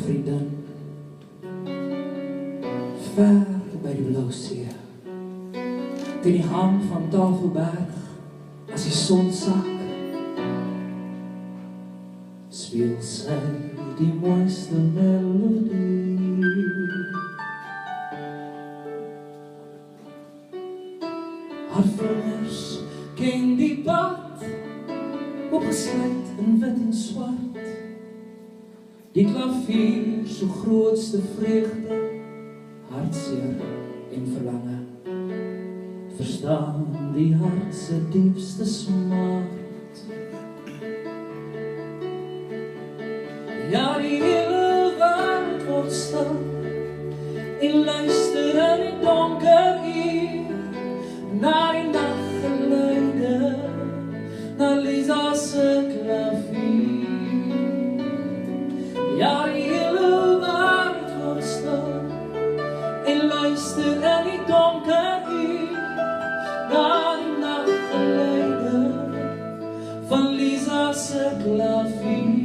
vriendin, ver by die blou see, teen die hang van Tafelberg, as die son sak, speel sy die mooiste melodie. Haar vingers ken die pad, opgesluit in wit en swart, die klavier so grootste vreugde, hartseer en verlange, verstaan die hart se diepste smart. Ja, die hele wêreld word stil en luister in die donker uur na die naggeluide, na Lisa se klavier. Ja, die hele wêreld word stil en luister in die donker uur na die naggeluide van Lisa se klavier.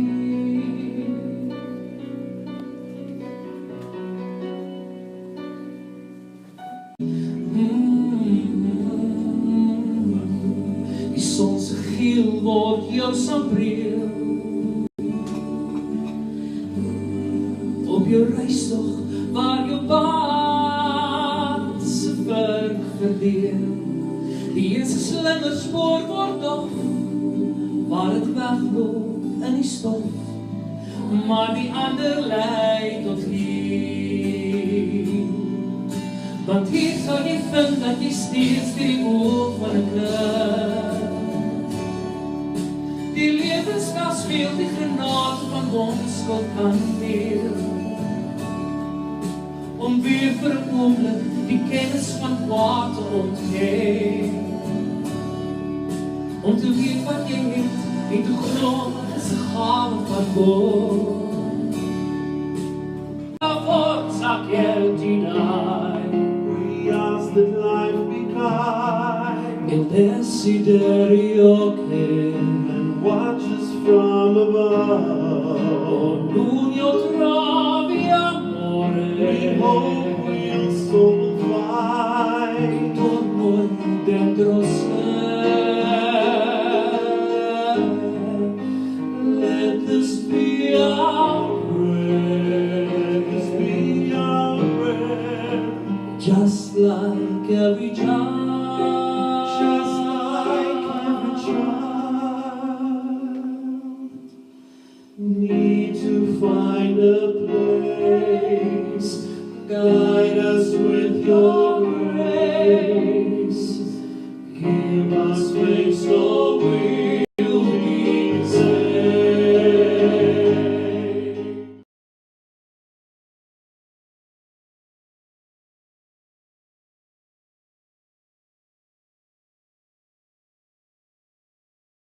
Die son se geel word jou sambreel, op jou reistog waar jou pad se werk verdeel. Die een se slingerspoor word dof, waar het wegloop in die stof, maar die ander lei tot hier. Want hier sal jy vind dat jy steeds die oog van 'n kind, die lewensspel speel, die granaat van onskuld kan deel, om weer vir 'n oomblik die kennis van kwaad te ontken, om te weet wat jy het en te glo is 'n gawe van God. What sak jy deny? That life be kind, El desiderio che and watches from above. ognuno trovi amore, We hope we'll soon find intorno e dentro sé. Let this be our prayer, let this be our prayer, just like every child. just like every child. Need to find a place, guide us with your